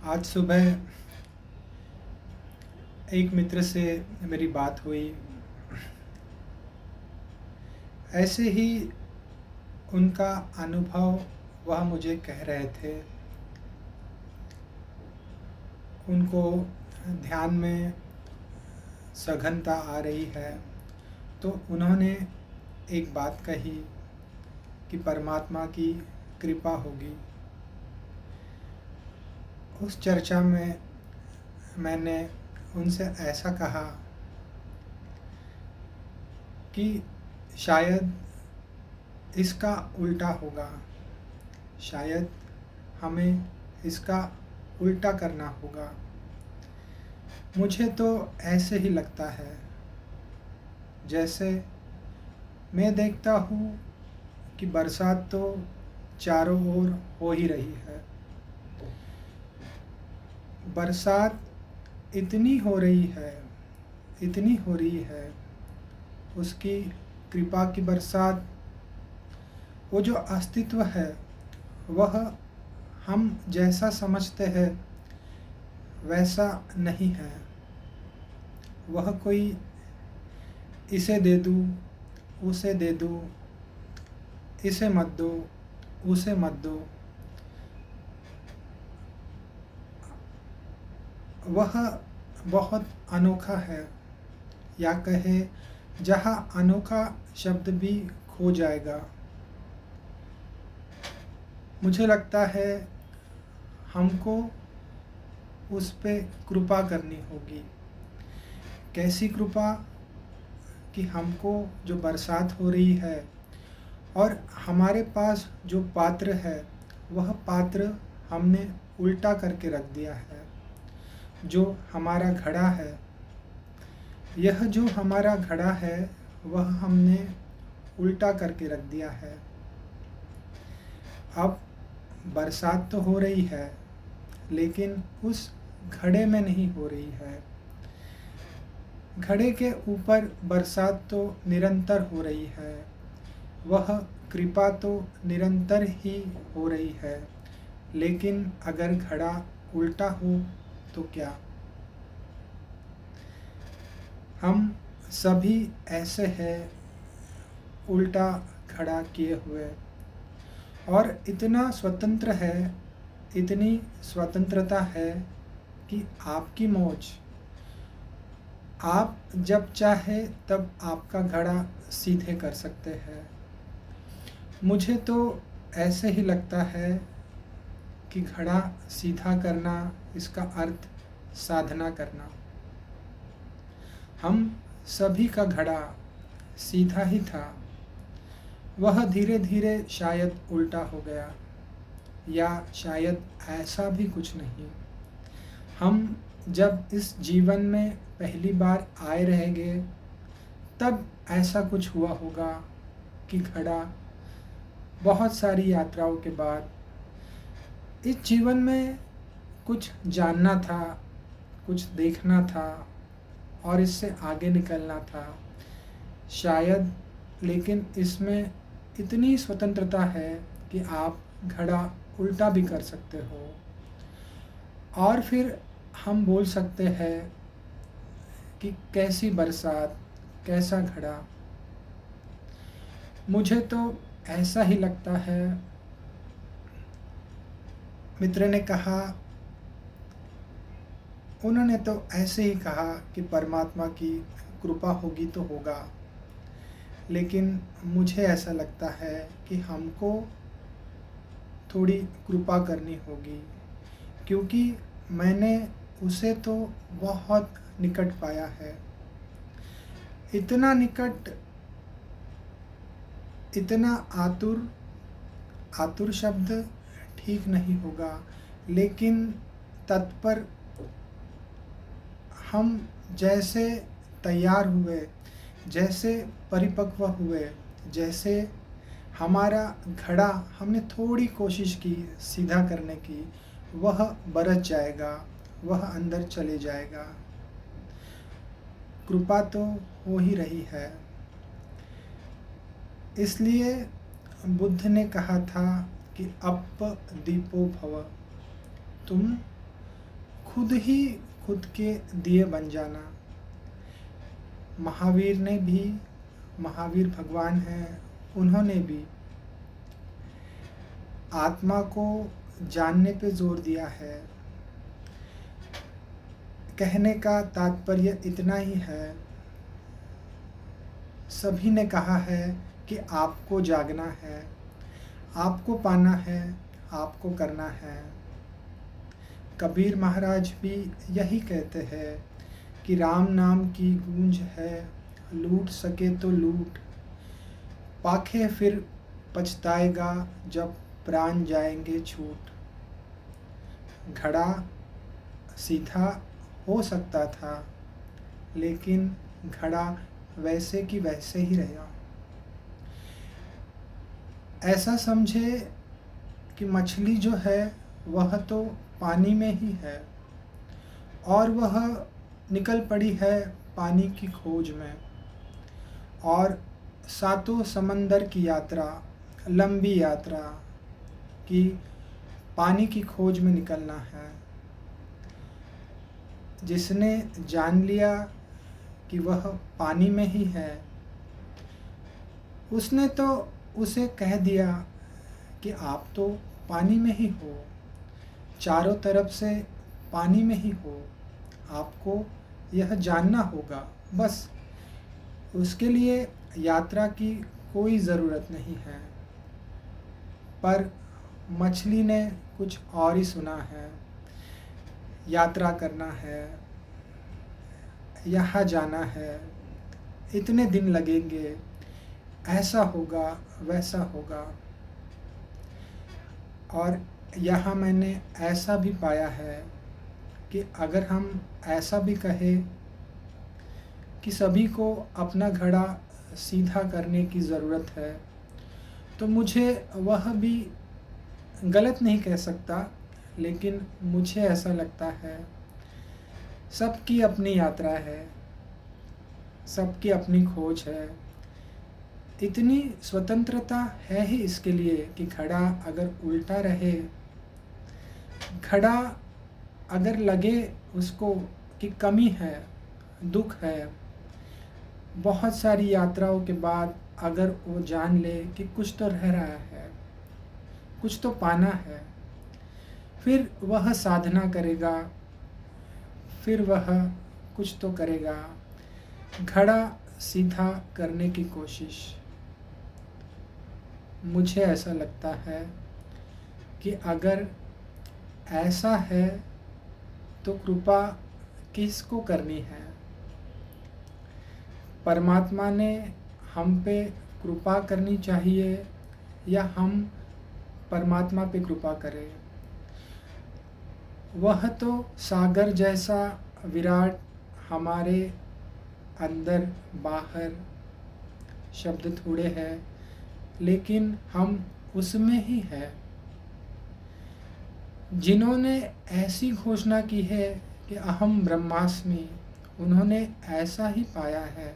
आज सुबह एक मित्र से मेरी बात हुई। ऐसे ही उनका अनुभव वह मुझे कह रहे थे। उनको ध्यान में सघनता आ रही है, तो उन्होंने एक बात कही कि परमात्मा की कृपा होगी। उस चर्चा में मैंने उनसे ऐसा कहा कि शायद इसका उल्टा होगा, शायद हमें इसका उल्टा करना होगा। मुझे तो ऐसे ही लगता है, जैसे मैं देखता हूँ कि बरसात तो चारों ओर हो ही रही है। बरसात इतनी हो रही है, इतनी हो रही है, उसकी कृपा की बरसात। वो जो अस्तित्व है वह हम जैसा समझते हैं वैसा नहीं है। वह कोई इसे दे दूँ, उसे दे दूँ, इसे मत दो, उसे मत दो, वह बहुत अनोखा है। या कहे जहाँ अनोखा शब्द भी खो जाएगा। मुझे लगता है हमको उस पे कृपा करनी होगी। कैसी कृपा कि हमको जो बरसात हो रही है और हमारे पास जो पात्र है वह पात्र हमने उल्टा करके रख दिया है। जो हमारा घड़ा है, यह जो हमारा घड़ा है वह हमने उल्टा करके रख दिया है। अब बरसात तो हो रही है, लेकिन उस घड़े में नहीं हो रही है। घड़े के ऊपर बरसात तो निरंतर हो रही है, वह कृपा तो निरंतर ही हो रही है। लेकिन अगर घड़ा उल्टा हो तो क्या? हम सभी ऐसे हैं, उल्टा खड़ा किए हुए, और इतना स्वतंत्र है, इतनी स्वतंत्रता है कि आपकी मौज। आप जब चाहे तब आपका घड़ा सीधे कर सकते हैं। मुझे तो ऐसे ही लगता है कि घड़ा सीधा करना, इसका अर्थ साधना करना। हम सभी का घड़ा सीधा ही था, वह धीरे धीरे शायद उल्टा हो गया, या शायद ऐसा भी कुछ नहीं। हम जब इस जीवन में पहली बार आए रहेंगे तब ऐसा कुछ हुआ होगा कि घड़ा बहुत सारी यात्राओं के बाद इस जीवन में कुछ जानना था, कुछ देखना था और इससे आगे निकलना था शायद। लेकिन इसमें इतनी स्वतंत्रता है कि आप घड़ा उल्टा भी कर सकते हो। और फिर हम बोल सकते हैं कि कैसी बरसात, कैसा घड़ा। मुझे तो ऐसा ही लगता है। मित्र ने कहा, उन्होंने तो ऐसे ही कहा कि परमात्मा की कृपा होगी तो होगा। लेकिन मुझे ऐसा लगता है कि हमको थोड़ी कृपा करनी होगी, क्योंकि मैंने उसे तो बहुत निकट पाया है। इतना निकट, इतना आतुर, आतुर शब्द ठीक नहीं होगा, लेकिन तत्पर। हम जैसे तैयार हुए, जैसे परिपक्व हुए, जैसे हमारा घड़ा हमने थोड़ी कोशिश की सीधा करने की, वह बरस जाएगा, वह अंदर चले जाएगा। कृपा तो हो ही रही है। इसलिए बुद्ध ने कहा था कि अप दीपो भव। तुम खुद ही खुद के दिए बन जाना। महावीर ने भी, महावीर भगवान हैं, उन्होंने भी आत्मा को जानने पे जोर दिया है। कहने का तात्पर्य इतना ही है, सभी ने कहा है कि आपको जागना है, आपको पाना है, आपको करना है। कबीर महाराज भी यही कहते हैं कि राम नाम की गूंज है, लूट सके तो लूट, पाखे फिर पछताएगा जब प्राण जाएंगे छूट। घड़ा सीधा हो सकता था, लेकिन घड़ा वैसे की वैसे ही रहा। ऐसा समझे कि मछली जो है वह तो पानी में ही है और वह निकल पड़ी है पानी की खोज में, और सातों समंदर की यात्रा, लंबी यात्रा की पानी की खोज में निकलना है। जिसने जान लिया कि वह पानी में ही है, उसने तो उसे कह दिया कि आप तो पानी में ही हो, चारों तरफ से पानी में ही हो, आपको यह जानना होगा। बस उसके लिए यात्रा की कोई ज़रूरत नहीं है। पर मछली ने कुछ और ही सुना है, यात्रा करना है, यहाँ जाना है, इतने दिन लगेंगे, ऐसा होगा, वैसा होगा। और यहाँ मैंने ऐसा भी पाया है कि अगर हम ऐसा भी कहें कि सभी को अपना घड़ा सीधा करने की ज़रूरत है, तो मुझे वह भी गलत नहीं कह सकता, लेकिन मुझे ऐसा लगता है सबकी अपनी यात्रा है, सबकी अपनी खोज है। इतनी स्वतंत्रता है ही इसके लिए कि घड़ा अगर उल्टा रहे, घड़ा अगर लगे उसको कि कमी है, दुख है, बहुत सारी यात्राओं के बाद अगर वो जान ले कि कुछ तो रह रहा है, कुछ तो पाना है, फिर वह साधना करेगा, फिर वह कुछ तो करेगा, घड़ा सीधा करने की कोशिश। मुझे ऐसा लगता है कि अगर ऐसा है तो कृपा किसको करनी है? परमात्मा ने हम पे कृपा करनी चाहिए या हम परमात्मा पे कृपा करें? वह तो सागर जैसा विराट हमारे अंदर बाहर शब्द थोड़े हैं, लेकिन हम उसमें ही है। जिन्होंने ऐसी घोषणा की है कि अहम ब्रह्मास्मि, उन्होंने ऐसा ही पाया है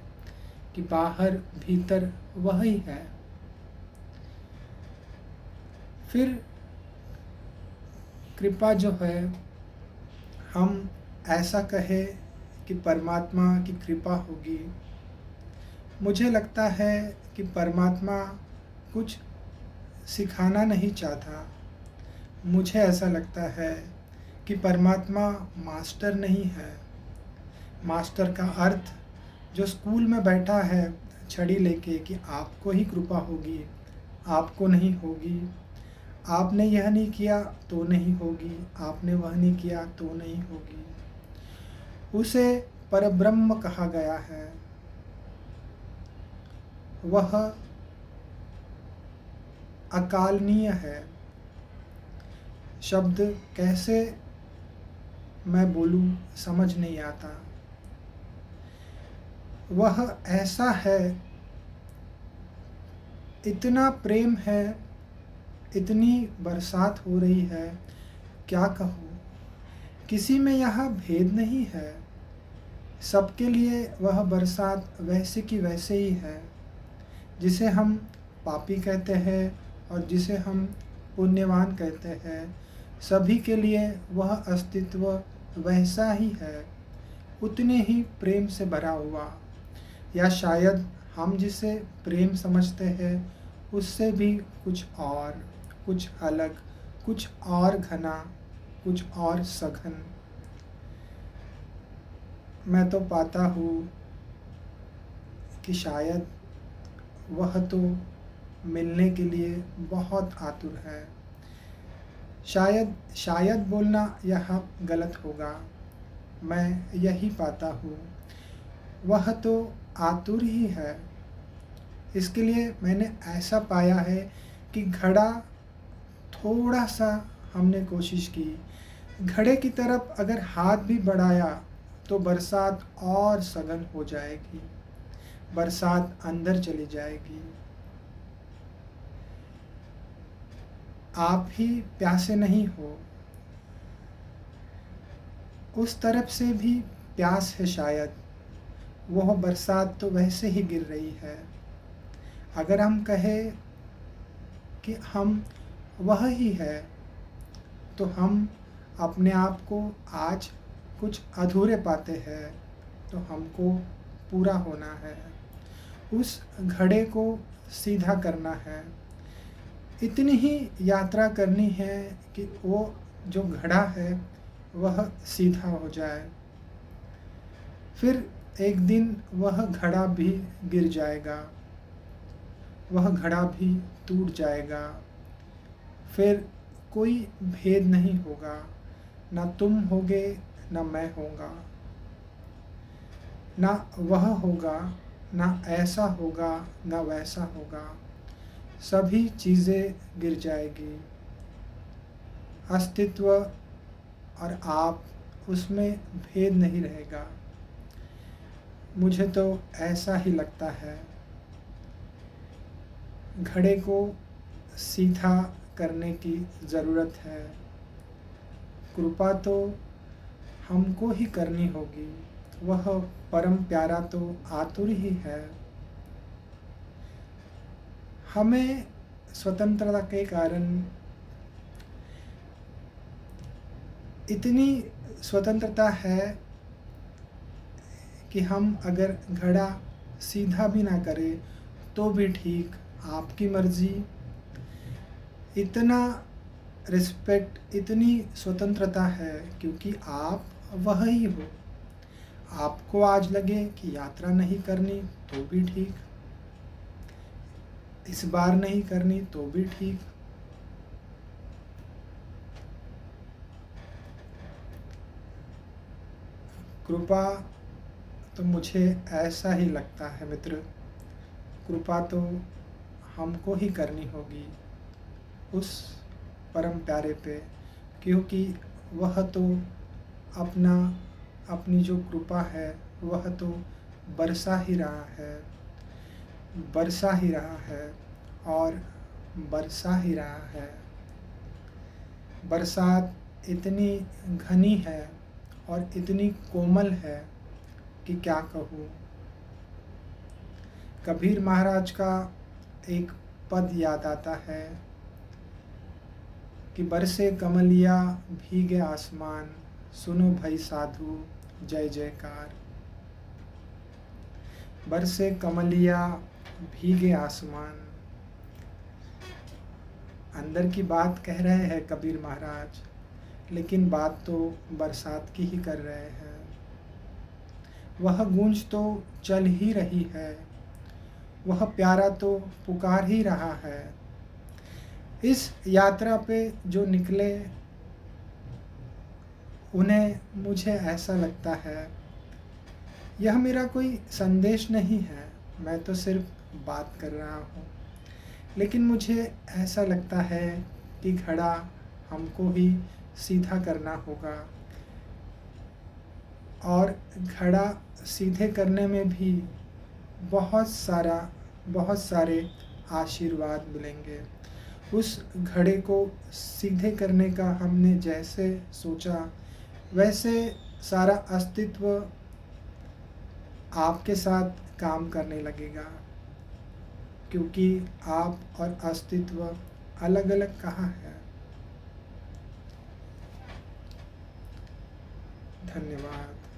कि बाहर भीतर वही है। फिर कृपा जो है, हम ऐसा कहे कि परमात्मा की कृपा होगी। मुझे लगता है कि परमात्मा कुछ सिखाना नहीं चाहता। मुझे ऐसा लगता है कि परमात्मा मास्टर नहीं है। मास्टर का अर्थ जो स्कूल में बैठा है छड़ी लेके कि आपको ही कृपा होगी, आपको नहीं होगी, आपने यह नहीं किया तो नहीं होगी, आपने वह नहीं किया तो नहीं होगी। उसे परब्रह्म कहा गया है। वह अकालनीय है। शब्द कैसे मैं बोलूं समझ नहीं आता। वह ऐसा है, इतना प्रेम है, इतनी बरसात हो रही है, क्या कहूँ। किसी में यहाँ भेद नहीं है, सबके लिए वह बरसात वैसे की वैसे ही है। जिसे हम पापी कहते हैं और जिसे हम पुण्यवान कहते हैं, सभी के लिए वह अस्तित्व वैसा ही है, उतने ही प्रेम से भरा हुआ, या शायद हम जिसे प्रेम समझते हैं उससे भी कुछ और, कुछ अलग, कुछ और घना, कुछ और सघन। मैं तो पाता हूँ कि शायद वह तो मिलने के लिए बहुत आतुर है। शायद शायद बोलना यह गलत होगा, मैं यही पाता हूँ, वह तो आतुर ही है। इसके लिए मैंने ऐसा पाया है कि घड़ा थोड़ा सा हमने कोशिश की, घड़े की तरफ अगर हाथ भी बढ़ाया तो बरसात और सघन हो जाएगी, बरसात अंदर चली जाएगी। आप ही प्यासे नहीं हो, उस तरफ से भी प्यास है शायद, वह बरसात तो वैसे ही गिर रही है। अगर हम कहें कि हम वह ही है, तो हम अपने आप को आज कुछ अधूरे पाते हैं, तो हमको पूरा होना है, उस घड़े को सीधा करना है। इतनी ही यात्रा करनी है कि वो जो घड़ा है वह सीधा हो जाए। फिर एक दिन वह घड़ा भी गिर जाएगा, वह घड़ा भी टूट जाएगा। फिर कोई भेद नहीं होगा, ना तुम होगे ना मैं होगा, ना वह होगा, ना ऐसा होगा, ना वैसा होगा। सभी चीज़ें गिर जाएगी। अस्तित्व और आप, उसमें भेद नहीं रहेगा। मुझे तो ऐसा ही लगता है। घड़े को सीधा करने की ज़रूरत है। कृपा तो हमको ही करनी होगी, वह परम प्यारा तो आतुर ही है। हमें स्वतंत्रता के कारण इतनी स्वतंत्रता है कि हम अगर घड़ा सीधा भी ना करें तो भी ठीक, आपकी मर्ज़ी। इतना रिस्पेक्ट, इतनी स्वतंत्रता है क्योंकि आप वह ही हो। आपको आज लगे कि यात्रा नहीं करनी तो भी ठीक, इस बार नहीं करनी तो भी ठीक। कृपा तो मुझे ऐसा ही लगता है मित्र, कृपा तो हमको ही करनी होगी उस परम प्यारे पे, क्योंकि वह तो अपना अपनी जो कृपा है वह तो बरसा ही रहा है, बरसा ही रहा है और बरसा ही रहा है। बरसात इतनी घनी है और इतनी कोमल है कि क्या कहूँ। कबीर महाराज का एक पद याद आता है कि बरसे कमलिया भीगे आसमान, सुनो भाई साधु जय जयकार। बरसे कमलिया भीगे आसमान, अंदर की बात कह रहे हैं कबीर महाराज, लेकिन बात तो बरसात की ही कर रहे हैं। वह गूंज तो चल ही रही है, वह प्यारा तो पुकार ही रहा है। इस यात्रा पे जो निकले उन्हें, मुझे ऐसा लगता है, यह मेरा कोई संदेश नहीं है, मैं तो सिर्फ बात कर रहा हूँ, लेकिन मुझे ऐसा लगता है कि घड़ा हमको ही सीधा करना होगा और घड़ा सीधे करने में भी बहुत सारे आशीर्वाद मिलेंगे। उस घड़े को सीधे करने का हमने जैसे सोचा वैसे सारा अस्तित्व आपके साथ काम करने लगेगा, क्योंकि आप और अस्तित्व अलग अलग कहाँ है। धन्यवाद।